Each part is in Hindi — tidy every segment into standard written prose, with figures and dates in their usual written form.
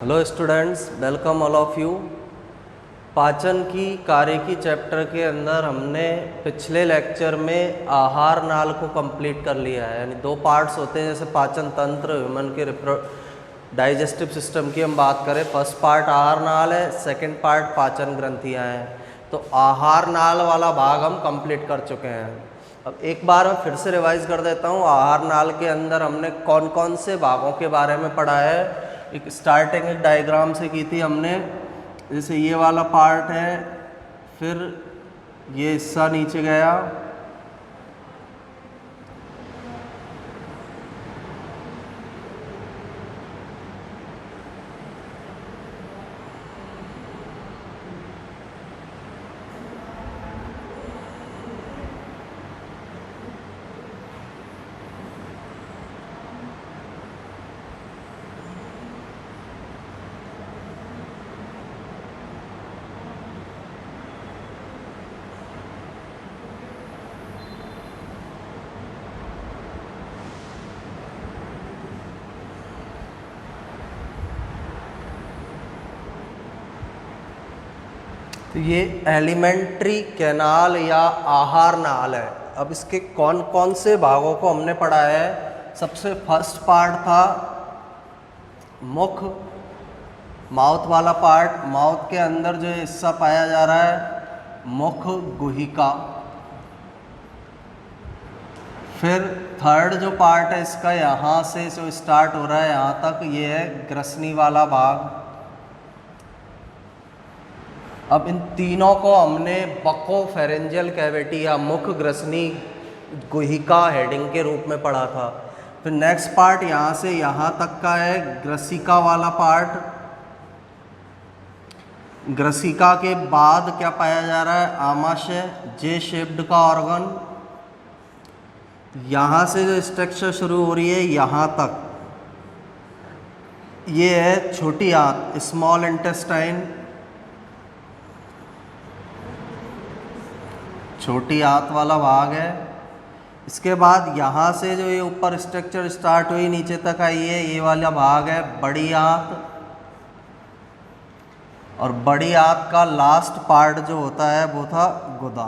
Hello students, welcome all of you. पाचन की कार्यकी चैप्टर के अंदर हमने पिछले लेक्चर में आहार नाल को कंप्लीट कर लिया है। यानी दो पार्ट्स होते हैं, जैसे पाचन तंत्र, ह्यूमन के डाइजेस्टिव सिस्टम की हम बात करें, फर्स्ट पार्ट आहार नाल है, सेकंड पार्ट पाचन ग्रंथियाँ हैं। तो आहार नाल वाला भाग हम कंप्लीट कर चुके हैं। अब एक बार मैं फिर से रिवाइज कर देता हूँ। आहार नाल के अंदर हमने कौन कौन से भागों के बारे में पढ़ा है। एक स्टार्टिंग एक डायग्राम से की थी हमने, जैसे ये वाला पार्ट है, फिर ये हिस्सा नीचे गया, तो ये एलिमेंट्री कैनाल या आहार नाल है। अब इसके कौन कौन से भागों को हमने पढ़ा है। सबसे फर्स्ट पार्ट था मुख, माउथ वाला पार्ट। माउथ के अंदर जो हिस्सा पाया जा रहा है, मुख गुहिका। फिर थर्ड जो पार्ट है इसका, यहाँ से जो स्टार्ट हो रहा है यहाँ तक, ये है ग्रसनी वाला भाग। अब इन तीनों को हमने बकोफेरेंजियल कैविटी या मुख ग्रसनी गुहिका हेडिंग के रूप में पढ़ा था। फिर नेक्स्ट पार्ट यहाँ से यहाँ तक का है ग्रसिका वाला पार्ट। ग्रसिका के बाद क्या पाया जा रहा है, आमाशय, जे शेप्ड का ऑर्गन। यहाँ से जो स्ट्रक्चर शुरू हो रही है यहाँ तक, ये है छोटी आंत, स्मॉल इंटेस्टाइन, छोटी आंत वाला भाग है। इसके बाद यहाँ से जो ये ऊपर स्ट्रक्चर स्टार्ट हुई नीचे तक आई है, ये वाला भाग है बड़ी आंत। और बड़ी आंत का लास्ट पार्ट जो होता है वो था गुदा।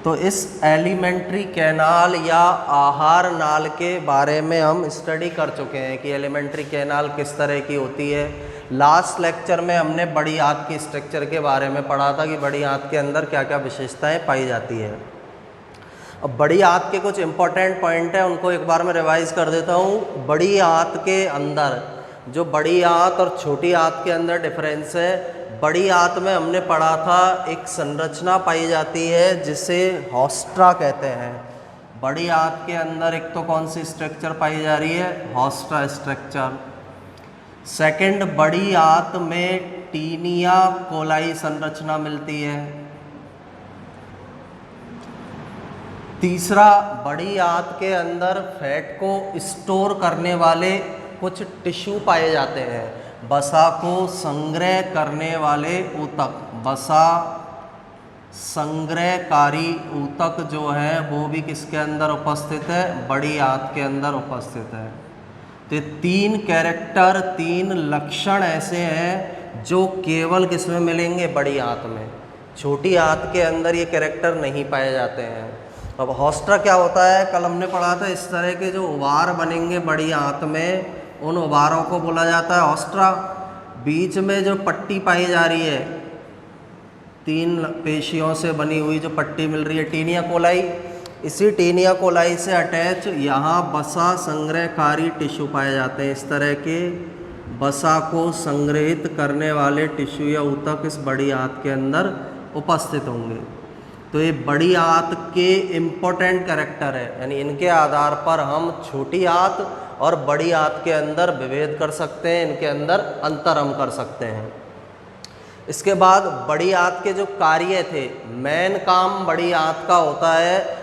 तो इस एलिमेंट्री कैनाल या आहार नाल के बारे में हम स्टडी कर चुके हैं कि एलिमेंट्री कैनाल किस तरह की होती है। लास्ट लेक्चर में हमने बड़ी आंत की स्ट्रक्चर के बारे में पढ़ा था कि बड़ी आंत के अंदर क्या क्या विशेषताएं पाई जाती है। अब बड़ी आंत के कुछ इंपॉर्टेंट पॉइंट हैं, उनको एक बार मैं रिवाइज कर देता हूँ। बड़ी आंत के अंदर जो बड़ी आंत और छोटी आंत के अंदर डिफरेंस है, बड़ी आंत में हमने पढ़ा था एक संरचना पाई जाती है जिसे हॉस्ट्रा कहते हैं। बड़ी आंत के अंदर एक तो कौन सी स्ट्रक्चर पाई जा रही है, हॉस्ट्रा स्ट्रक्चर। सेकंड, बड़ी आंत में टीनिया कोलाई संरचना मिलती है। तीसरा, बड़ी आंत के अंदर फैट को स्टोर करने वाले कुछ टिश्यू पाए जाते हैं। वसा को संग्रह करने वाले ऊतक, वसा संग्रहकारी ऊतक जो है वो भी किसके अंदर उपस्थित है, बड़ी आंत के अंदर उपस्थित है। तो तीन कैरेक्टर, तीन लक्षण ऐसे हैं जो केवल किसमें मिलेंगे, बड़ी आंत में। छोटी आंत के अंदर ये कैरेक्टर नहीं पाए जाते हैं। अब हॉस्ट्रा क्या होता है, कल हमने पढ़ा था, इस तरह के जो उभार बनेंगे बड़ी आंत में, उन उभारों को बोला जाता है हॉस्ट्रा। बीच में जो पट्टी पाई जा रही है, तीन पेशियों से बनी हुई जो पट्टी मिल रही है, टीनिया कोलाई, इसी टीनिया कोलाई से अटैच यहाँ वसा संग्रहकारी टिश्यू पाए जाते हैं। इस तरह के वसा को संग्रहित करने वाले टिश्यू या ऊतक इस बड़ी आंत के अंदर उपस्थित होंगे। तो ये बड़ी आंत के इम्पोर्टेंट कैरेक्टर है, यानी इनके आधार पर हम छोटी आंत और बड़ी आंत के अंदर विभेद कर सकते हैं, इनके अंदर अंतर हम कर सकते हैं। इसके बाद बड़ी आंत के जो कार्य थे, मेन काम बड़ी आंत का होता है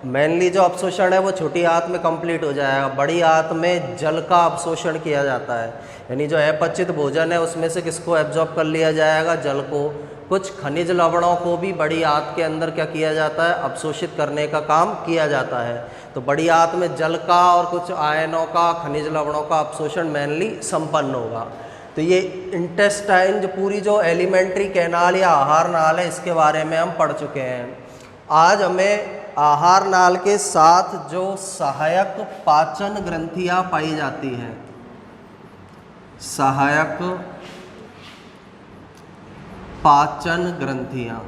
मेनली जो अवशोषण है वो छोटी आंत में कंप्लीट हो जाएगा, बड़ी आंत में जल का अवशोषण किया जाता है, यानी जो अपचित भोजन है उसमें से किसको एब्जॉर्ब कर लिया जाएगा, जल को। कुछ खनिज लवणों को भी बड़ी आंत के अंदर क्या किया जाता है, अवशोषित करने का काम किया जाता है। तो बड़ी आंत में जल का और कुछ आयनों का, खनिज लवणों का अवशोषण मेनली संपन्न होगा। तो ये इंटेस्टाइन जो पूरी जो एलिमेंट्री कैनाल या आहार नाल है, इसके बारे में हम पढ़ चुके हैं। आज हमें आहार नाल के साथ जो सहायक पाचन ग्रंथियां पाई जाती हैं, सहायक पाचन ग्रंथियां,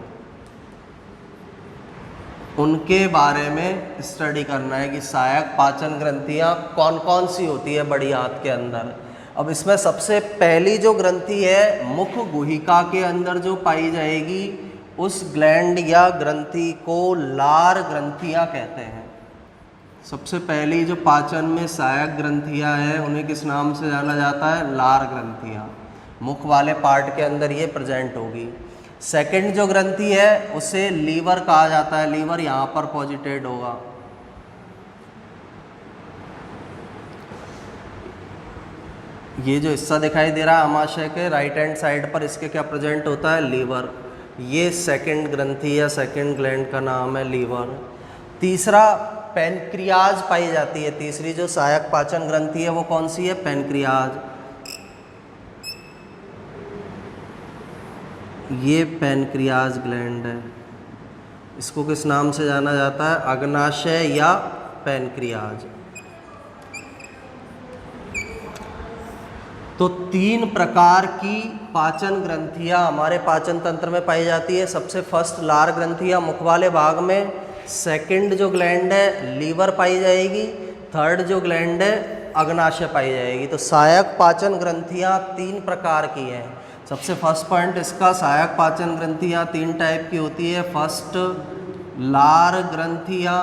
उनके बारे में स्टडी करना है कि सहायक पाचन ग्रंथियां कौन कौन सी होती है बड़ी आंत के अंदर। अब इसमें सबसे पहली जो ग्रंथि है मुख गुहिका के अंदर जो पाई जाएगी, उस ग्लैंड या ग्रंथि को लार ग्रंथियां कहते हैं। सबसे पहली जो पाचन में सहायक ग्रंथियां हैं उन्हें किस नाम से जाना जाता है, लार ग्रंथियां। मुख वाले पार्ट के अंदर ये प्रेजेंट होगी। सेकंड जो ग्रंथि है उसे लीवर कहा जाता है, लीवर यहाँ पर पॉजिटेड होगा। ये जो हिस्सा दिखाई दे रहा है आमाशय के राइट हैंड साइड पर, इसके क्या प्रेजेंट होता है, लीवर। ये सेकंड ग्रंथि या सेकंड ग्लैंड का नाम है लीवर। तीसरा पैनक्रियाज पाई जाती है, तीसरी जो सहायक पाचन ग्रंथि है वो कौन सी है, पैनक्रियाज। ये पैनक्रियाज ग्लैंड है, इसको किस नाम से जाना जाता है, अग्नाशय या पैनक्रियाज। तो तीन प्रकार की पाचन ग्रंथियां हमारे पाचन तंत्र में पाई जाती है। सबसे फर्स्ट लार ग्रंथियां मुख वाले भाग में, सेकंड जो ग्लैंड है लीवर पाई जाएगी, थर्ड जो ग्लैंड है अग्नाशय पाई जाएगी। तो सहायक पाचन ग्रंथियां तीन प्रकार की हैं। सबसे फर्स्ट पॉइंट इसका, सहायक पाचन ग्रंथियां तीन टाइप की होती है। फर्स्ट लार ग्रंथियां,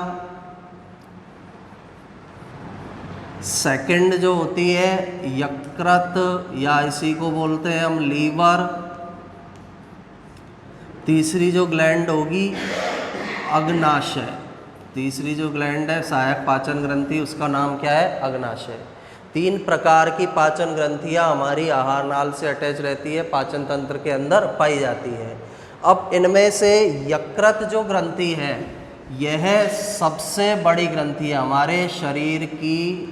सेकंड जो होती है यकृत या इसी को बोलते हैं हम लीवर, तीसरी जो ग्लैंड होगी अग्नाशय। तीसरी जो ग्लैंड है सहायक पाचन ग्रंथि, उसका नाम क्या है, अग्नाशय। तीन प्रकार की पाचन ग्रंथियां हमारी आहार नाल से अटैच रहती है, पाचन तंत्र के अंदर पाई जाती है। अब इनमें से यकृत जो ग्रंथि है यह सबसे बड़ी ग्रंथि है, हमारे शरीर की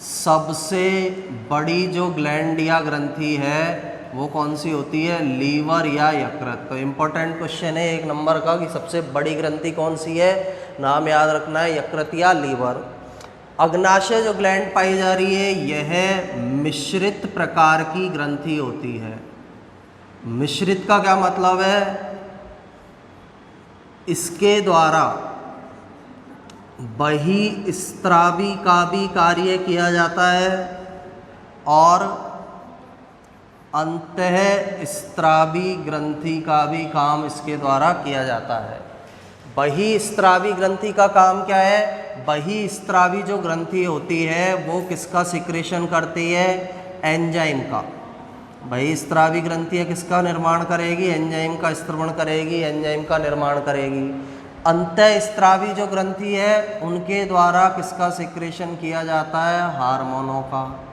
सबसे बड़ी जो ग्लैंड या ग्रंथि है वो कौन सी होती है, लीवर या यकृत। तो इम्पोर्टेंट क्वेश्चन है 1 नंबर का कि सबसे बड़ी ग्रंथि कौन सी है, नाम याद रखना है, यकृत या लीवर। अग्नाशय जो ग्लैंड पाई जा रही है यह मिश्रित प्रकार की ग्रंथि होती है। मिश्रित का क्या मतलब है, इसके द्वारा बहिस्त्रावी का भी कार्य किया जाता है और अंतःस्त्रावी ग्रंथि का भी काम इसके द्वारा किया जाता है। बहिस्त्रावी ग्रंथि का काम क्या है, बहिस्त्रावी जो ग्रंथि होती है वो किसका सिक्रेशन करती है, एंजाइम का। बहिस्त्रावी ग्रंथियाँ किसका निर्माण करेगी, एंजाइम का स्त्रवण करेगी, एंजाइम का निर्माण करेगी। अंतःस्त्रावी जो ग्रंथि है उनके द्वारा किसका सिक्रेशन किया जाता है, हार्मोनों का।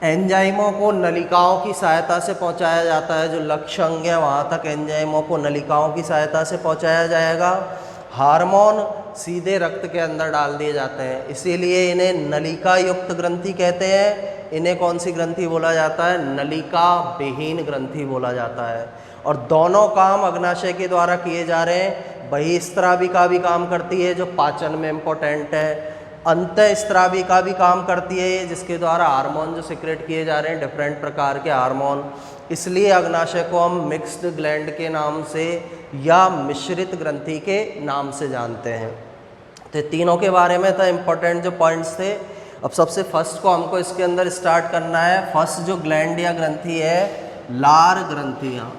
एंजाइमों को नलिकाओं की सहायता से पहुंचाया जाता है, जो लक्ष्य अंग है वहाँ तक एंजाइमों को नलिकाओं की सहायता से पहुंचाया जाएगा। हार्मोन सीधे रक्त के अंदर डाल दिए जाते हैं, इसीलिए इन्हें नलिका युक्त ग्रंथि कहते हैं। इन्हें कौन सी ग्रंथि बोला जाता है, नलिका विहीन ग्रंथि बोला जाता है। और दोनों काम अग्नाशय के द्वारा किए जा रहे हैं। बहिस्त्रावी का भी काम करती है जो पाचन में इम्पोर्टेंट है, अंतःस्त्रावी का भी काम करती है जिसके द्वारा हार्मोन जो सिक्रेट किए जा रहे हैं, डिफरेंट प्रकार के हार्मोन। इसलिए अग्नाशय को हम मिक्स्ड ग्लैंड के नाम से या मिश्रित ग्रंथि के नाम से जानते हैं। तो तीनों के बारे में था इम्पोर्टेंट जो पॉइंट्स थे। अब सबसे फर्स्ट को हमको इसके अंदर स्टार्ट करना है। फर्स्ट जो ग्लैंड या ग्रंथि है, लार ग्रंथियाँ,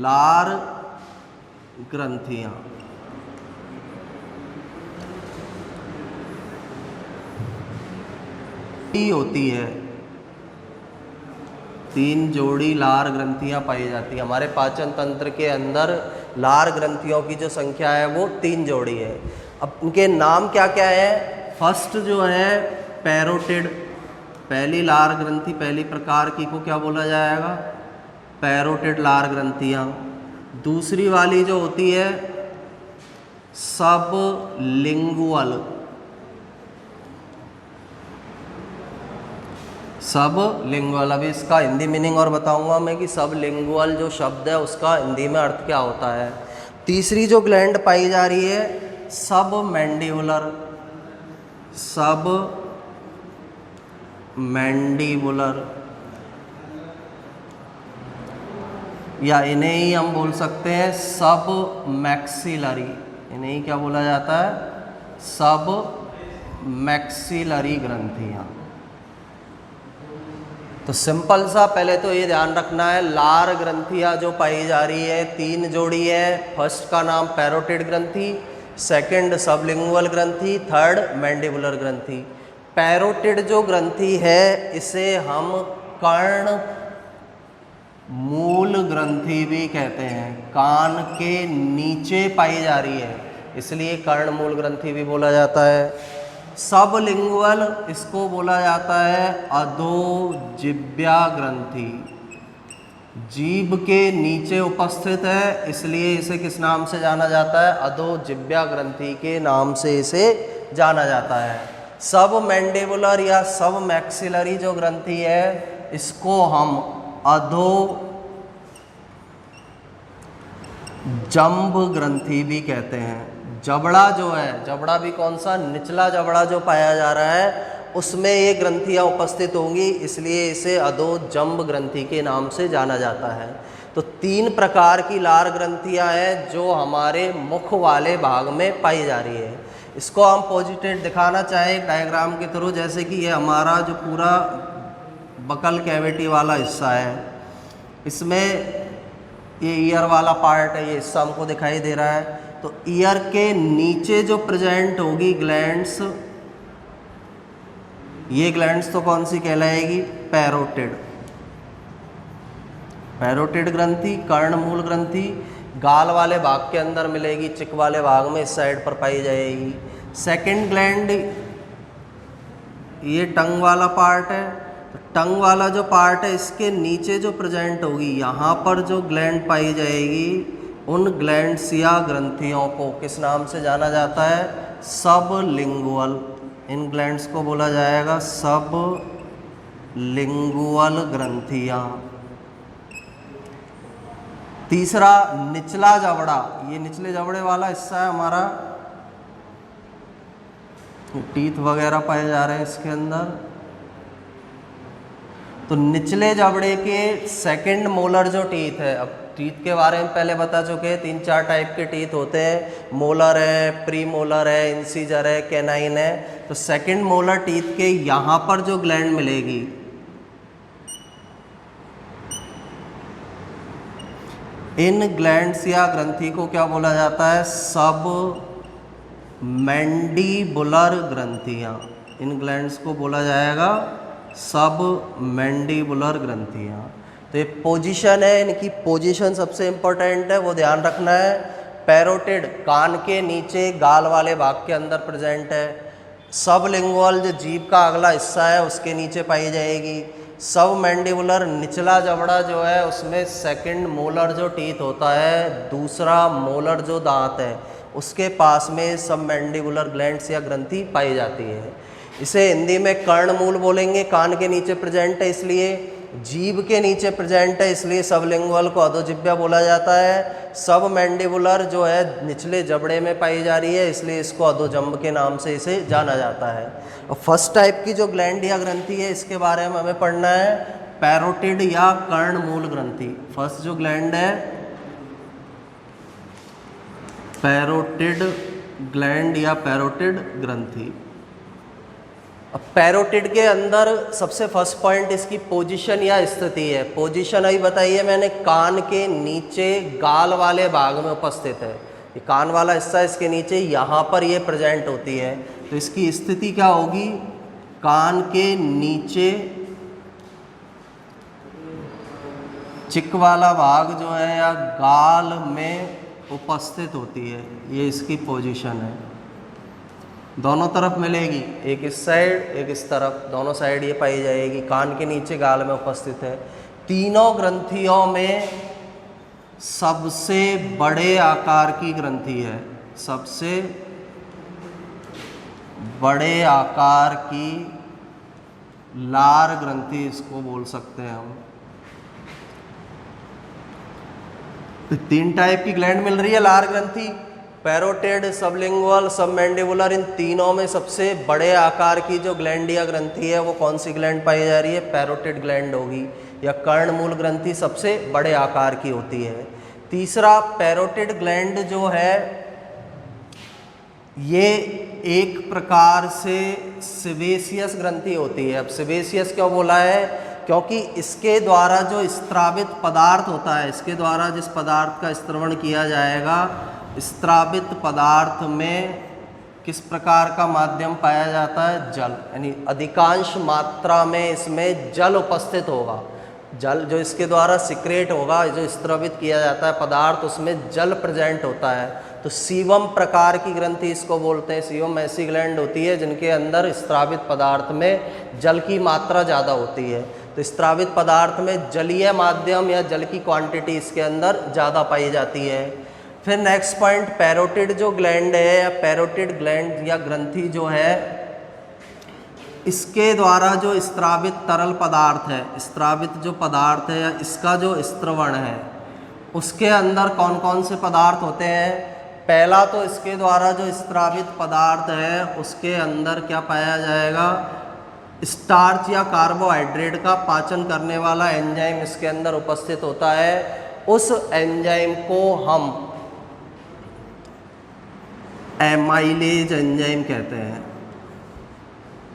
लार ग्रंथियाँ। होती है 3 जोड़ी लार ग्रंथियां पाई जाती है हमारे पाचन तंत्र के अंदर। लार ग्रंथियों की जो संख्या है वो 3 जोड़ी है। अब उनके नाम क्या क्या है? फर्स्ट जो है पैरोटिड, पहली लार ग्रंथि पहली प्रकार की को क्या बोला जाएगा? पैरोटिड लार ग्रंथियाँ। दूसरी वाली जो होती है सबलिंगुअल, सबलिंगुअल। अभी इसका हिंदी मीनिंग और बताऊंगा मैं कि सबलिंगुअल जो शब्द है उसका हिंदी में अर्थ क्या होता है। तीसरी जो ग्लैंड पाई जा रही है सब मैंडिबुलर, सब मैंडिबुलर, या इन्हें ही हम बोल सकते हैं सब मैक्सिलरी। इन्हें ही क्या बोला जाता है? सब मैक्सिलरी ग्रंथियाँ। तो सिंपल सा पहले तो ये ध्यान रखना है, लार ग्रंथियाँ जो पाई जा रही है 3 जोड़ी है। फर्स्ट का नाम पैरोटिड ग्रंथि, सेकंड सबलिंगुअल ग्रंथि, थर्ड मैंडिबुलर ग्रंथि। पैरोटिड जो ग्रंथि है इसे हम कर्ण मूल ग्रंथि भी कहते हैं। कान के नीचे पाई जा रही है इसलिए कर्ण मूल ग्रंथि भी बोला जाता है। सबलिंगुअल इसको बोला जाता है अधोजिह्वा ग्रंथि, जीभ के नीचे उपस्थित है इसलिए इसे किस नाम से जाना जाता है? अधोजिह्वा ग्रंथि के नाम से इसे जाना जाता है। सब मैंडिबुलर या सब मैक्सिलरी जो ग्रंथि है इसको हम अधो जंब ग्रंथि भी कहते हैं। जबड़ा जो है, जबड़ा भी कौन सा? निचला जबड़ा जो पाया जा रहा है उसमें ये ग्रंथियाँ उपस्थित होंगी इसलिए इसे अधोजंब ग्रंथि के नाम से जाना जाता है। तो 3 प्रकार की लार ग्रंथियाँ हैं जो हमारे मुख वाले भाग में पाई जा रही है। इसको हम पॉजिटिव दिखाना चाहें डायग्राम के थ्रू, जैसे कि ये हमारा जो पूरा बकल कैविटी वाला हिस्सा है, इसमें ये ईयर वाला पार्ट है, ये हिस्सा हमको दिखाई दे रहा है। तो ईयर के नीचे जो प्रेजेंट होगी ग्लैंड्स, ये ग्लैंड्स तो कौन सी कहलाएगी? पैरोटिड। पैरोटिड ग्रंथि कर्णमूल ग्रंथि गाल वाले भाग के अंदर मिलेगी, चिक वाले भाग में इस साइड पर पाई जाएगी। सेकंड ग्लैंड ये टंग वाला पार्ट है, तो टंग वाला जो पार्ट है इसके नीचे जो प्रेजेंट होगी यहाँ पर जो ग्लैंड पाई जाएगी उन ग्लैंड्स या ग्रंथियों को किस नाम से जाना जाता है? सबलिंगुअल। इन ग्लैंड्स को बोला जाएगा सबलिंगुअल ग्रंथियाँ। तीसरा निचला जबड़ा, ये निचले जबड़े वाला हिस्सा है हमारा, टीथ वगैरह पाए जा रहे हैं इसके अंदर। तो निचले जबड़े के सेकंड मोलर जो टीथ है, अब टीथ के बारे में पहले बता चुके हैं 3-4 टाइप के टीथ होते हैं, मोलर है, प्री मोलर है, इंसीजर है, कैनाइन है। तो सेकंड मोलर टीथ के यहाँ पर जो ग्लैंड मिलेगी इन ग्लैंड्स या ग्रंथि को क्या बोला जाता है? सब मैंडिबुलर ग्रंथियाँ। इन ग्लैंड्स को बोला जाएगा सब मैंडिबुलर ग्रंथियाँ। तो ये पोजीशन है, इनकी पोजीशन सबसे इम्पोर्टेंट है, वो ध्यान रखना है। पैरोटिड कान के नीचे गाल वाले भाग के अंदर प्रेजेंट है। सबलिंगुअल जो जीभ का अगला हिस्सा है उसके नीचे पाई जाएगी। सब मैंडिबुलर निचला जबड़ा जो है उसमें सेकंड मोलर जो टीथ होता है, दूसरा मोलर जो दांत है उसके पास में सब मैंडिबुलर ग्लैंड्स या ग्रंथि पाई जाती है। इसे हिंदी में कर्णमूल बोलेंगे, कान के नीचे प्रेजेंट है इसलिए, जीभ के नीचे प्रेजेंट है इसलिए सबलिंगुअल को अधोजिह्वा बोला जाता है। सब मैंडिबुलर जो है निचले जबड़े में पाई जा रही है इसलिए इसको अधोजंब के नाम से इसे जाना जाता है। और फर्स्ट टाइप की जो ग्लैंड या ग्रंथि है इसके बारे में हमें पढ़ना है, पैरोटिड या कर्णमूल ग्रंथि। फर्स्ट जो ग्लैंड है पैरोटिड ग्लैंड या पैरोटिड ग्रंथि। अब पैरोटिड के अंदर सबसे फर्स्ट पॉइंट इसकी पोजीशन या स्थिति है। पोजीशन अभी बताइए मैंने, कान के नीचे गाल वाले भाग में उपस्थित है। ये कान वाला हिस्सा इसके नीचे यहाँ पर ये प्रेजेंट होती है। तो इसकी स्थिति क्या होगी? कान के नीचे चिक वाला भाग जो है या गाल में उपस्थित होती है। ये इसकी पोजीशन है, दोनों तरफ मिलेगी, एक इस साइड एक इस तरफ, दोनों साइड ये पाई जाएगी। कान के नीचे गाल में उपस्थित है। तीनों ग्रंथियों में सबसे बड़े आकार की ग्रंथि है, सबसे बड़े आकार की लार ग्रंथि इसको बोल सकते हैं हम। तो 3 टाइप की ग्लैंड मिल रही है लार ग्रंथि, पैरोटिड, सबलिंगुअल, सबमैंडिबुलर। इन तीनों में सबसे बड़े आकार की जो ग्लैंड या ग्रंथि है वो कौन सी ग्लैंड पाई जा रही है? पैरोटिड ग्लैंड होगी, या कर्णमूल ग्रंथि सबसे बड़े आकार की होती है। तीसरा, पैरोटिड ग्लैंड जो है ये एक प्रकार से सेबेशियस ग्रंथि होती है। अब सेबेशियस क्यों बोला है? क्योंकि इसके द्वारा जो स्त्रावित पदार्थ होता है, इसके द्वारा जिस पदार्थ का स्त्रवण किया जाएगा, स्त्रावित पदार्थ में किस प्रकार का माध्यम पाया जाता है? जल, यानी अधिकांश मात्रा में इसमें जल उपस्थित होगा। जल जो इसके द्वारा सिक्रेट होगा, जो स्त्रवित किया जाता है पदार्थ, उसमें जल प्रेजेंट होता है। तो सीवम प्रकार की ग्रंथि इसको बोलते हैं। सीवम ऐसी ग्लैंड होती है जिनके अंदर स्त्रावित पदार्थ में जल की मात्रा ज़्यादा होती है। तो स्त्रावित पदार्थ में जलीय माध्यम या जल की क्वांटिटी इसके अंदर ज़्यादा पाई जाती है। फिर नेक्स्ट पॉइंट, पैरोटिड जो ग्लैंड है या पैरोटिड ग्लैंड या ग्रंथि जो है, इसके द्वारा जो स्त्रावित तरल पदार्थ है, स्त्रावित जो पदार्थ है या इसका जो स्त्रवण है, उसके अंदर कौन कौन से पदार्थ होते हैं? पहला तो इसके द्वारा जो स्त्रावित पदार्थ है उसके अंदर क्या पाया जाएगा? स्टार्च या कार्बोहाइड्रेट का पाचन करने वाला एंजाइम इसके अंदर उपस्थित होता है। उस एंजाइम को हम एमाइलेज एंजाइम कहते हैं।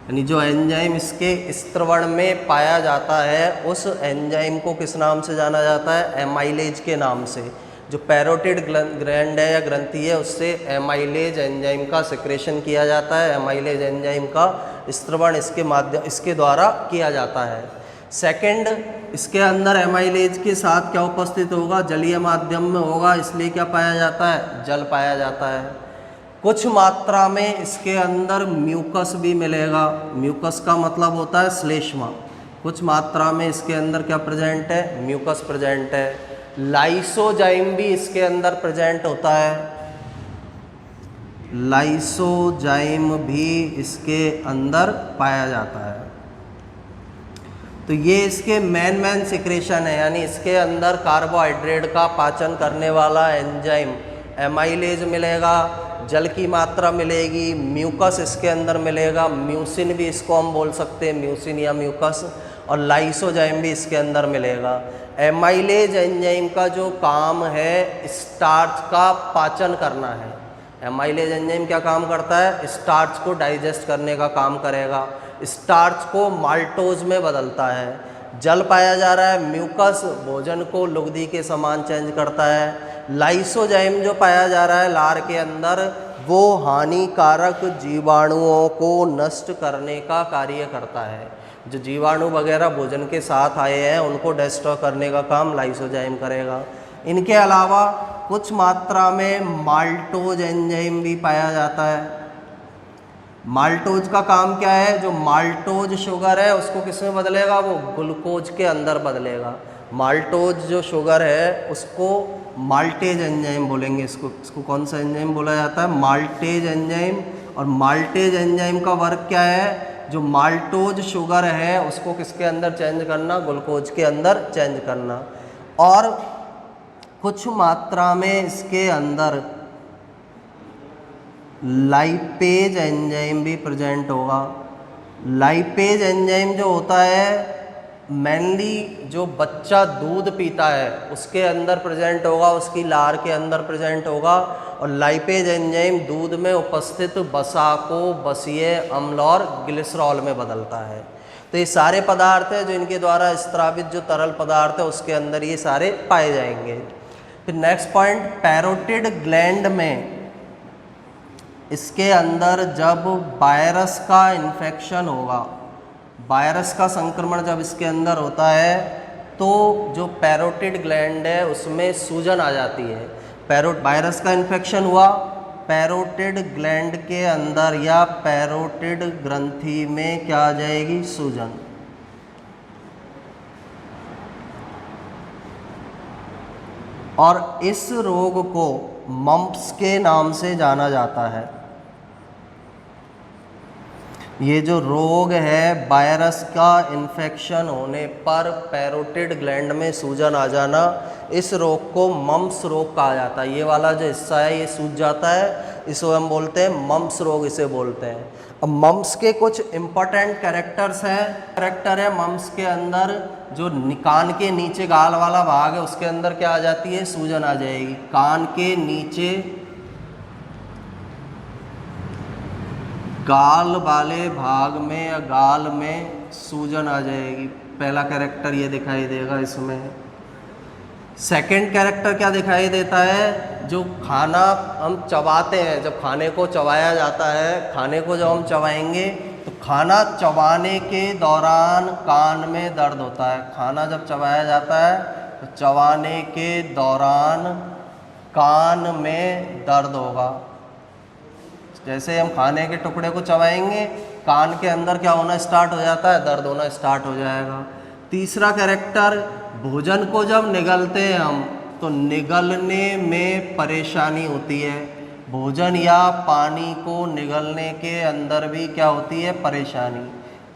यानी जो एंजाइम इसके स्त्रवण में पाया जाता है, उस एंजाइम को किस नाम से जाना जाता है? एमाइलेज के नाम से। जो पैरोटिड ग्लैंड है या ग्रंथि है, उससे एमाइलेज एंजाइम का सिक्रेशन किया जाता है। एमाइलेज एंजाइम का स्त्रवण इसके द्वारा किया जाता है। सेकंड, इसके अंदर एमाइलेज के साथ क्या उपस्थित होगा? जलीय माध्यम में होगा, इसलिए क्या पाया जाता है? जल पाया जाता है। कुछ मात्रा में इसके अंदर म्यूकस भी मिलेगा। म्यूकस का मतलब होता है श्लेष्मा। कुछ मात्रा में इसके अंदर क्या प्रेजेंट है? म्यूकस प्रेजेंट है। लाइसोजाइम भी इसके अंदर प्रेजेंट होता है। लाइसोजाइम भी इसके अंदर पाया जाता है। तो ये इसके मेन सिक्रेशन है, यानी इसके अंदर कार्बोहाइड्रेट का पाचन करने वाला एंजाइम एमाइलेज मिलेगा, जल की मात्रा मिलेगी, म्यूकस इसके अंदर मिलेगा, म्यूसिन भी इसको हम बोल सकते हैं, म्यूसिन या म्यूकस, और लाइसोजाइम भी इसके अंदर मिलेगा। एमाइलेज एंजाइम का जो काम है स्टार्च का पाचन करना है। एमाइलेज एंजाइम क्या काम करता है? स्टार्च को डाइजेस्ट करने का काम करेगा, स्टार्च को माल्टोज में बदलता है। जल पाया जा रहा है, म्यूकस भोजन को लुगदी के समान चेंज करता है। लाइसोजाइम जो पाया जा रहा है लार के अंदर, वो हानिकारक जीवाणुओं को नष्ट करने का कार्य करता है। जो जीवाणु वगैरह भोजन के साथ आए हैं उनको डिस्ट्रॉय करने का काम लाइसोजाइम करेगा। इनके अलावा कुछ मात्रा में माल्टोज एंजाइम भी पाया जाता है। माल्टोज का काम क्या है? जो माल्टोज शुगर है उसको किस में बदलेगा? वो ग्लूकोज के अंदर बदलेगा। माल्टोज जो शुगर है उसको माल्टेज एंजाइम बोलेंगे। इसको कौन सा एंजाइम बोला जाता है? Maltase enzyme. और माल्टेज एंजाइम का वर्क क्या है? जो माल्टोज शुगर है उसको किसके अंदर चेंज करना? ग्लूकोज के अंदर चेंज करना। और कुछ मात्रा में इसके अंदर लाइपेज एंजाइम भी प्रेजेंट होगा। लाइपेज एंजाइम जो होता है मेनली जो बच्चा दूध पीता है उसके अंदर प्रेजेंट होगा, उसकी लार के अंदर प्रेजेंट होगा। और लाइपेज एंजाइम दूध में उपस्थित वसा को बसीय अम्ल और ग्लिसरॉल में बदलता है। तो ये सारे पदार्थ हैं जो इनके द्वारा स्त्रावित जो तरल पदार्थ है उसके अंदर ये सारे पाए जाएंगे। फिर नेक्स्ट पॉइंट, पैरोटिड ग्लैंड में इसके अंदर जब वायरस का इन्फेक्शन होगा, वायरस का संक्रमण जब इसके अंदर होता है तो जो पैरोटिड ग्लैंड है उसमें सूजन आ जाती है। वायरस का इन्फेक्शन हुआ, पैरोटिड ग्लैंड के अंदर या पैरोटिड ग्रंथि में क्या आ जाएगी, सूजन। और इस रोग को मम्प्स के नाम से जाना जाता है। ये जो रोग है, वायरस का इन्फेक्शन होने पर पैरोटिड ग्लैंड में सूजन आ जाना, इस रोग को मम्प्स रोग कहा जाता है। ये वाला जो हिस्सा है ये सूज जाता है, इसको हम बोलते हैं मम्प्स रोग, इसे बोलते हैं। अब मम्प्स के कुछ इम्पोर्टेंट कैरेक्टर्स हैं। कैरेक्टर है मम्प्स के अंदर, जो कान के नीचे गाल वाला भाग है उसके अंदर क्या आ जाती है, सूजन आ जाएगी। कान के नीचे गाल वाले भाग में या गाल में सूजन आ जाएगी। पहला कैरेक्टर ये दिखाई देगा इसमें। सेकंड कैरेक्टर क्या दिखाई देता है, जो खाना हम चबाते हैं, जब खाने को चबाया जाता है, खाने को जब हम चबाएंगे तो खाना चबाने के दौरान कान में दर्द होता है। खाना जब चबाया जाता है तो चबाने के दौरान कान में दर्द होगा। जैसे हम खाने के टुकड़े को चबाएंगे, कान के अंदर क्या होना स्टार्ट हो जाता है, दर्द होना स्टार्ट हो जाएगा। तीसरा कैरेक्टर, भोजन को जब निगलते हैं हम तो निगलने में परेशानी होती है। भोजन या पानी को निगलने के अंदर भी क्या होती है, परेशानी,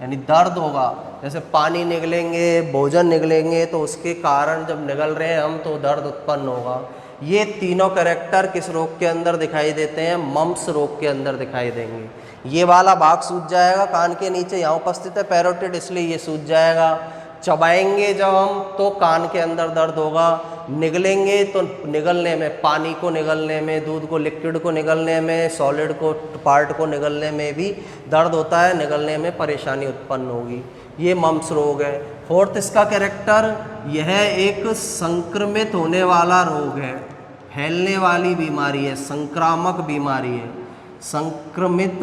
यानी दर्द होगा। जैसे पानी निगलेंगे, भोजन निगलेंगे तो उसके कारण जब निगल रहे हैं हम तो दर्द उत्पन्न होगा। ये तीनों कैरेक्टर किस रोग के अंदर दिखाई देते हैं, मम्प्स रोग के अंदर दिखाई देंगे। ये वाला भाग सूज जाएगा कान के नीचे, यहाँ उपस्थित है पैरोटिड, इसलिए ये सूज जाएगा। चबाएंगे जब हम तो कान के अंदर दर्द होगा। निगलेंगे तो निगलने में, पानी को निगलने में, दूध को, लिक्विड को निगलने में, सॉलिड को, पार्ट को निगलने में भी दर्द होता है, निगलने में परेशानी उत्पन्न होगी। ये मम्प्स रोग है। फोर्थ इसका कैरेक्टर, यह एक संक्रमित होने वाला रोग है, फैलने वाली बीमारी है, संक्रामक बीमारी है, संक्रमित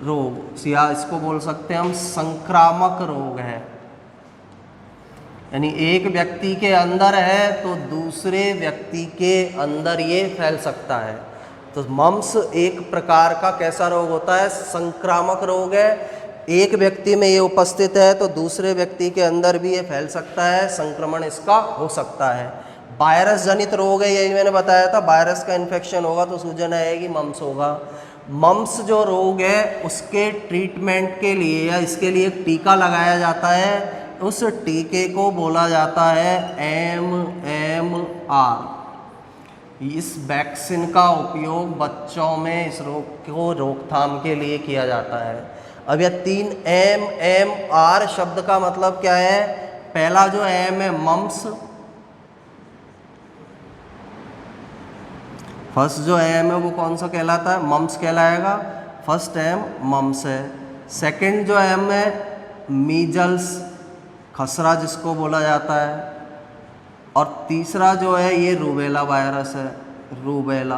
रोग, या इसको बोल सकते हैं हम संक्रामक रोग है। यानी एक व्यक्ति के अंदर है तो दूसरे व्यक्ति के अंदर ये फैल सकता है। तो मम्प्स एक प्रकार का कैसा रोग होता है, संक्रामक रोग है। एक व्यक्ति में ये उपस्थित है तो दूसरे व्यक्ति के अंदर भी ये फैल सकता है, संक्रमण इसका हो सकता है। वायरस जनित रोग है, यही मैंने बताया था, वायरस का इन्फेक्शन होगा तो सूजन आएगी, मम्प्स होगा। मम्प्स जो रोग है उसके ट्रीटमेंट के लिए या इसके लिए एक टीका लगाया जाता है, उस टीके को बोला जाता है MMR। इस वैक्सीन का उपयोग बच्चों में इस रोग को रोकथाम के लिए किया जाता है। अब यह 3 MMR शब्द का मतलब क्या है, पहला जो M है मम्प्स, फर्स्ट जो M है वो कौन सा कहलाता है, मम्प्स कहलाएगा, फर्स्ट M मम्प्स है। सेकंड जो M है मीजल्स, खसरा जिसको बोला जाता है, और तीसरा जो है ये रूबेला वायरस है, रूबेला।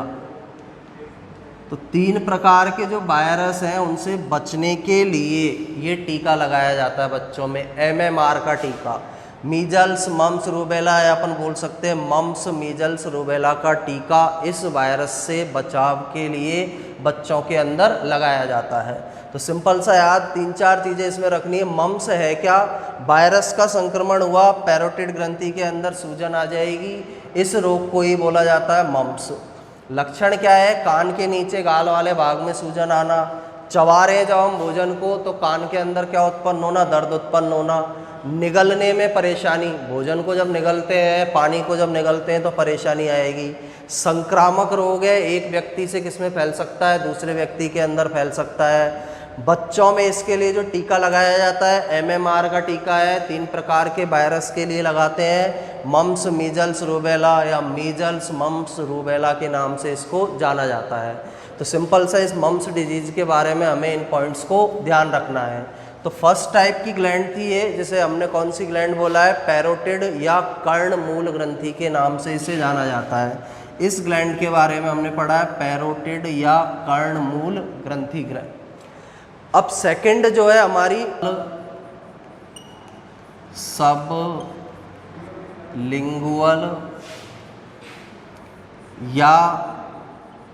तो 3 प्रकार के जो वायरस हैं उनसे बचने के लिए ये टीका लगाया जाता है बच्चों में, MMR का टीका। मीजल्स, मम्प्स, रूबेला, या अपन बोल सकते हैं मम्प्स, मीजल्स, रूबेला का टीका इस वायरस से बचाव के लिए बच्चों के अंदर लगाया जाता है। तो सिंपल सा याद 3-4 चीज़ें इसमें रखनी है। मम्प्स है क्या, वायरस का संक्रमण हुआ, पैरोटिड ग्रंथि के अंदर सूजन आ जाएगी, इस रोग को ही बोला जाता है मम्प्स। लक्षण क्या है, कान के नीचे गाल वाले भाग में सूजन आना, चबा रहे जब हम भोजन को तो कान के अंदर क्या उत्पन्न होना, दर्द उत्पन्न होना, निगलने में परेशानी, भोजन को जब निगलते हैं, पानी को जब निगलते हैं तो परेशानी आएगी। संक्रामक रोग है, एक व्यक्ति से किसमें फैल सकता है, दूसरे व्यक्ति के अंदर फैल सकता है। बच्चों में इसके लिए जो टीका लगाया जाता है MMR का टीका है, 3 प्रकार के वायरस के लिए लगाते हैं, मम्प्स, मीजल्स, रूबेला, या मीजल्स, मम्प्स, रूबेला के नाम से इसको जाना जाता है। तो सिंपल सा इस मम्प्स डिजीज़ के बारे में हमें इन पॉइंट्स को ध्यान रखना है। तो फर्स्ट टाइप की ग्लैंड थी ये, जिसे हमने कौन सी ग्लैंड बोला है, पैरोटिड या कर्णमूल ग्रंथि के नाम से इसे जाना जाता है। इस ग्लैंड के बारे में हमने पढ़ा है, पैरोटिड या कर्णमूल ग्रंथि ग्लैंड। अब सेकंड जो है हमारी सब लिंगुअल या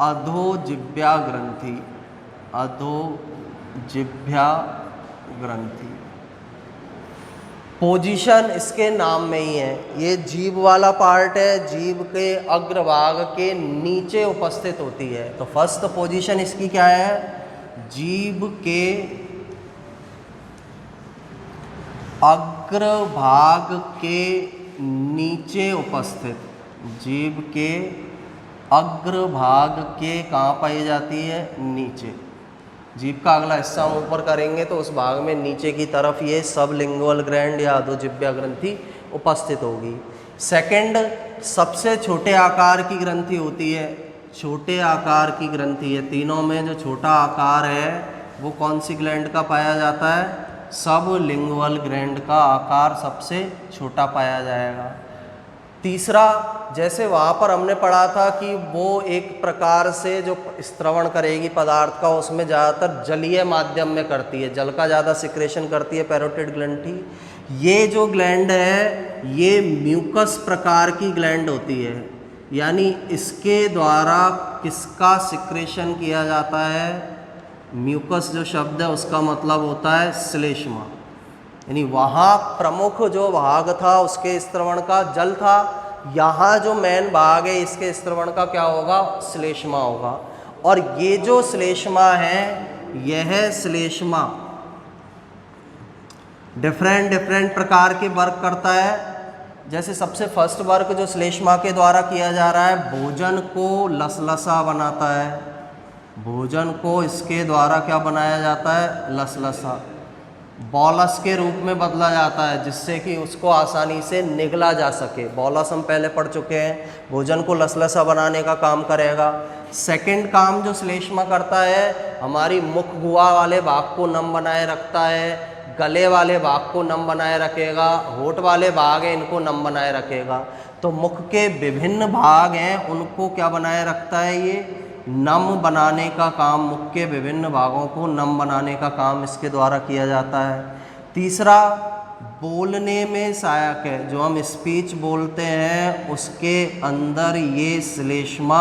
अधोजिह्वा ग्रंथि, अधोजिह्वा ग्रंथि। पोजीशन इसके नाम में ही है, ये जीभ वाला पार्ट है, जीभ के अग्रभाग के नीचे उपस्थित होती है। तो फर्स्ट पोजीशन इसकी क्या है, जीभ के अग्रभाग के नीचे उपस्थित, जीभ के अग्रभाग के कहाँ पाई जाती है, नीचे। जीभ का अगला हिस्सा हम ऊपर करेंगे तो उस भाग में नीचे की तरफ ये सबलिंगुअल ग्लैंड या अधोजिह्वा ग्रंथि उपस्थित होगी। सेकंड, सबसे छोटे आकार की ग्रंथि होती है, छोटे आकार की ग्रंथि है। तीनों में जो छोटा आकार है वो कौन सी ग्लैंड का पाया जाता है, सबलिंगुअल ग्लैंड का आकार सबसे छोटा पाया जाएगा। तीसरा, जैसे वहाँ पर हमने पढ़ा था कि वो एक प्रकार से जो स्त्रवण करेगी पदार्थ का, उसमें ज़्यादातर जलीय माध्यम में करती है, जल का ज़्यादा सिक्रेशन करती है पैरोटिड ग्लंथि। ये जो ग्लैंड है ये म्यूकस प्रकार की ग्लैंड होती है, यानी इसके द्वारा किसका सिक्रेशन किया जाता है, म्यूकस जो शब्द है उसका मतलब होता है श्लेष्मा, यानी वहाँ प्रमुख जो भाग था उसके स्त्रवण का जल था, यहाँ जो मेन भाग है इसके स्त्रवण का क्या होगा, श्लेष्मा होगा। और ये जो श्लेष्मा है यह श्लेष्मा डिफरेंट प्रकार के वर्क करता है। जैसे सबसे फर्स्ट वर्क जो श्लेष्मा के द्वारा किया जा रहा है, भोजन को लसलसा बनाता है, भोजन को इसके द्वारा क्या बनाया जाता है, लसलसा, बॉलस के रूप में बदला जाता है जिससे कि उसको आसानी से निगला जा सके। बॉलस हम पहले पढ़ चुके हैं, भोजन को लसलसा बनाने का काम करेगा। सेकंड काम जो श्लेष्मा करता है, हमारी मुख गुहा वाले भाग को नम बनाए रखता है, गले वाले भाग को नम बनाए रखेगा, होठ वाले भाग हैं इनको नम बनाए रखेगा। तो मुख के विभिन्न भाग हैं उनको क्या बनाए रखता है, ये नम बनाने का काम, मुख के विभिन्न भागों को नम बनाने का काम इसके द्वारा किया जाता है। तीसरा, बोलने में सहायक है, जो हम स्पीच बोलते हैं उसके अंदर ये श्लेष्मा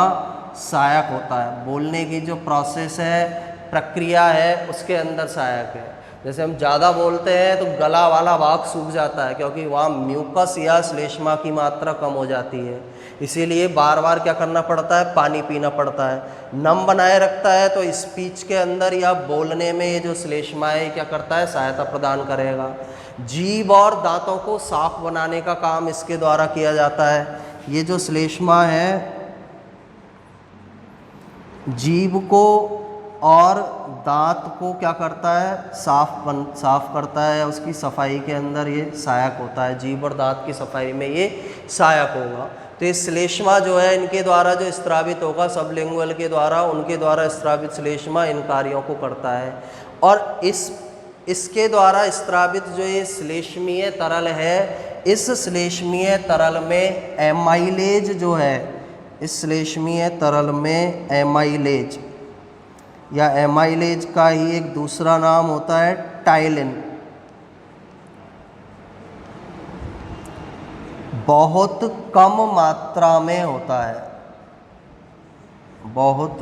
सहायक होता है, बोलने की जो प्रोसेस है, प्रक्रिया है उसके अंदर सहायक है। जैसे हम ज़्यादा बोलते हैं तो गला वाला भाग सूख जाता है क्योंकि वहाँ म्यूकस या श्लेष्मा की मात्रा कम हो जाती है, इसीलिए बार बार क्या करना पड़ता है, पानी पीना पड़ता है। नम बनाए रखता है तो स्पीच के अंदर या बोलने में ये जो श्लेष्मा है क्या करता है, सहायता प्रदान करेगा। जीभ और दांतों को साफ बनाने का काम इसके द्वारा किया जाता है। ये जो श्लेष्मा है जीभ को और दांत को क्या करता है, साफ करता है, उसकी सफाई के अंदर ये सहायक होता है, जीभ और दांत की सफाई में ये सहायक होगा। तो ये श्लेष्मा जो है इनके द्वारा जो स्त्रावित होगा, सबलिंगुअल के द्वारा, उनके द्वारा स्त्रावित श्लेष्मा इन कार्यों को करता है। और इसके द्वारा स्त्रावित जो ये श्लेष्मीय तरल है, इस श्लेष्मीय तरल में एमाइलेज जो है, इस श्लेष्मीय तरल में एमाइलेज या एमाइलेज का ही एक दूसरा नाम होता है टाइलिन, बहुत कम मात्रा में होता है, बहुत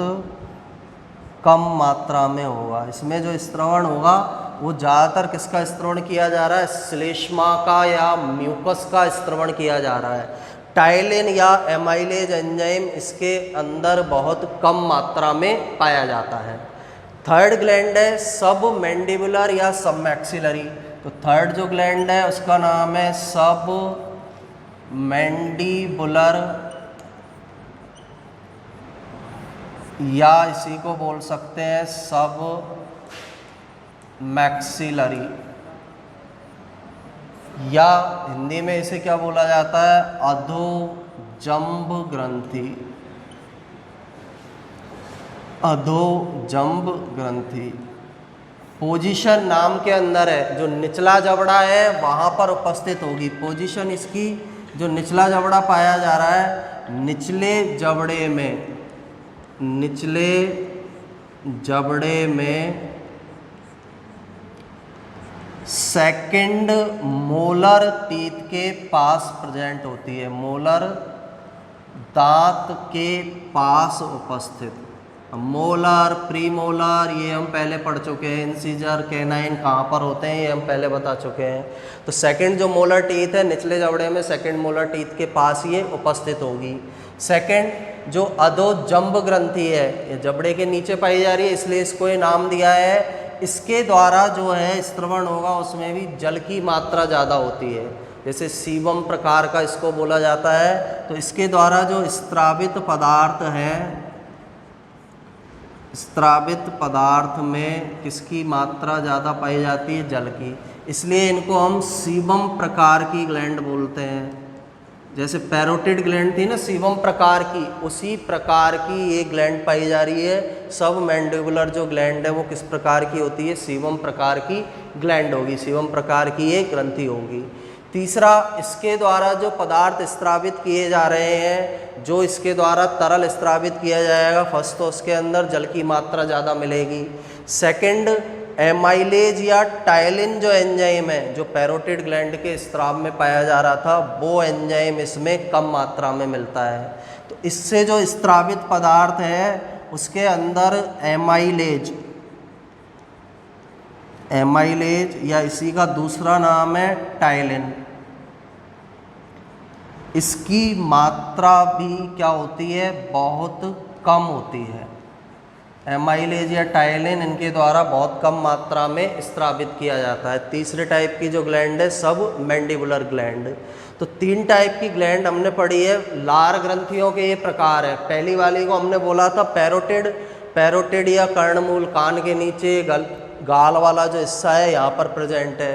कम मात्रा में होगा। इसमें जो स्त्रवण होगा वो ज़्यादातर किसका स्त्रवण किया जा रहा है, श्लेष्मा का या म्यूकस का स्त्रवण किया जा रहा है। टाइलिन या एमाइलेज एंजाइम इसके अंदर बहुत कम मात्रा में पाया जाता है। थर्ड ग्लैंड है सब मैंडिबुलर या सब मैक्सिलरी। तो थर्ड जो ग्लैंड है उसका नाम है सब मैंडिबुलर या इसी को बोल सकते हैं सब मैक्सिलरी, या हिंदी में इसे क्या बोला जाता है, अधोजंब ग्रंथि, अधोजंब ग्रंथि। पोजीशन नाम के अंदर है, जो निचला जबड़ा है वहाँ पर उपस्थित होगी। पोजीशन इसकी जो निचला जबड़ा पाया जा रहा है, निचले जबड़े में, निचले जबड़े में सेकंड मोलर टीथ के पास प्रेजेंट होती है, मोलर दांत के पास उपस्थित। मोलर, प्रीमोलर ये हम पहले पढ़ चुके हैं। इंसीजर, कैनाइन कहाँ पर होते हैं ये हम पहले बता चुके हैं। तो सेकंड जो मोलर टीथ है निचले जबड़े में सेकंड मोलर टीथ के पास ये उपस्थित होगी। सेकंड जो अधोजंब ग्रंथि है ये जबड़े के नीचे पाई जा रही है, इसलिए इसको ये नाम दिया है। इसके द्वारा जो है स्त्रवण होगा उसमें भी जल की मात्रा ज़्यादा होती है, जैसे सीबम प्रकार का इसको बोला जाता है। तो इसके द्वारा जो स्त्रावित पदार्थ है, स्त्रावित पदार्थ में किसकी मात्रा ज़्यादा पाई जाती है? जल की। इसलिए इनको हम सीबम प्रकार की ग्लैंड बोलते हैं। जैसे पैरोटिड ग्लैंड थी ना सीबम प्रकार की, उसी प्रकार की ये ग्लैंड पाई जा रही है। सब मैंडिबुलर जो ग्लैंड है वो किस प्रकार की होती है? सीबम प्रकार की ग्लैंड होगी, सीबम प्रकार की ये ग्रंथि होगी। तीसरा, इसके द्वारा जो पदार्थ स्त्रावित किए जा रहे हैं, जो इसके द्वारा तरल स्त्रावित किया जाएगा, फर्स्ट तो उसके अंदर जल की मात्रा ज़्यादा मिलेगी। सेकंड, एमाइलेज या टाइलिन जो एंजाइम है जो पैरोटिड ग्लैंड के स्त्राव में पाया जा रहा था, वो एंजाइम इसमें कम मात्रा में मिलता है। तो इससे जो स्त्रावित पदार्थ है उसके अंदर एमाइलेज या इसी का दूसरा नाम है टाइलिन, इसकी मात्रा भी क्या होती है? बहुत कम होती है। एमाइलेज या टाइलिन इनके द्वारा बहुत कम मात्रा में स्त्रावित किया जाता है। तीसरे टाइप की जो ग्लैंड है सब मैंडिबुलर ग्लैंड। तो 3 टाइप की ग्लैंड हमने पढ़ी है। लार ग्रंथियों के ये प्रकार है। पहली वाली को हमने बोला था पैरोटिड, पैरोटिड या कर्णमूल, कान के नीचे गाल वाला जो हिस्सा है यहाँ पर प्रेजेंट है।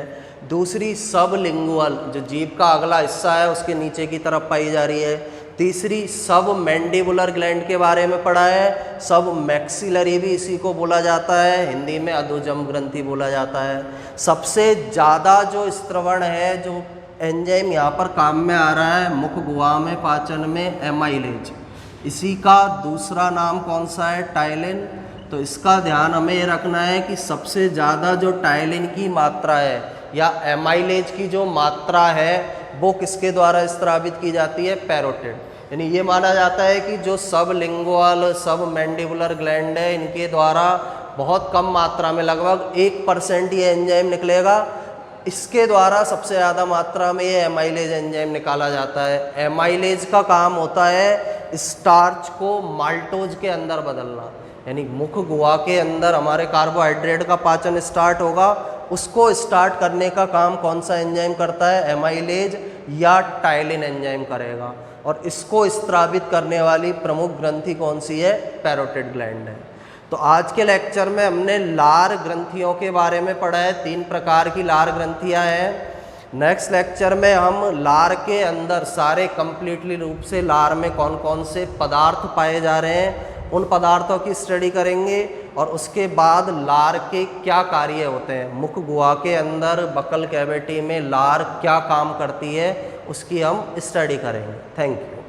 दूसरी सबलिंगुअल, जो जीभ का अगला हिस्सा है उसके नीचे की तरफ पाई जा रही है। तीसरी सब मैंडिबुलर ग्लैंड के बारे में पढ़ा है। सब मैक्सिलरी भी इसी को बोला जाता है, हिंदी में अधोजंब ग्रंथि बोला जाता है। सबसे ज़्यादा जो स्त्रवण है, जो एंजाइम यहाँ पर काम में आ रहा है मुख गुहा में, पाचन में, एमाइलेज, इसी का दूसरा नाम कौन सा है? टाइलिन। तो इसका ध्यान हमें ये रखना है कि सबसे ज़्यादा जो टाइलिन की मात्रा है या एमाइलेज की जो मात्रा है वो किसके द्वारा स्त्रावित की जाती है? पैरोटिड। यानी ये माना जाता है कि जो सब लिंगुअल, सब मैंडिबुलर ग्लैंड है इनके द्वारा बहुत कम मात्रा में, लगभग 1% ये एंजाइम निकलेगा, इसके द्वारा सबसे ज़्यादा मात्रा में ये एमाइलेज एंजाइम निकाला जाता है। एमाइलेज का काम होता है स्टार्च को माल्टोज के अंदर बदलना, यानी मुख गुहा के अंदर हमारे कार्बोहाइड्रेट का पाचन स्टार्ट होगा, उसको स्टार्ट करने का काम कौन सा एंजाइम करता है? एमाइलेज या टाइलिन एंजाइम करेगा। और इसको स्त्रावित करने वाली प्रमुख ग्रंथि कौन सी है? पैरोटिड ग्लैंड है। तो आज के लेक्चर में हमने लार ग्रंथियों के बारे में पढ़ा है। 3 प्रकार की लार ग्रंथियां हैं। नेक्स्ट लेक्चर में हम लार के अंदर सारे कंप्लीटली रूप से लार में कौन कौन से पदार्थ पाए जा रहे हैं उन पदार्थों की स्टडी करेंगे, और उसके बाद लार के क्या कार्य होते हैं, मुख गुहा के अंदर बकल कैविटी में लार क्या काम करती है उसकी हम स्टडी करेंगे। Thank you.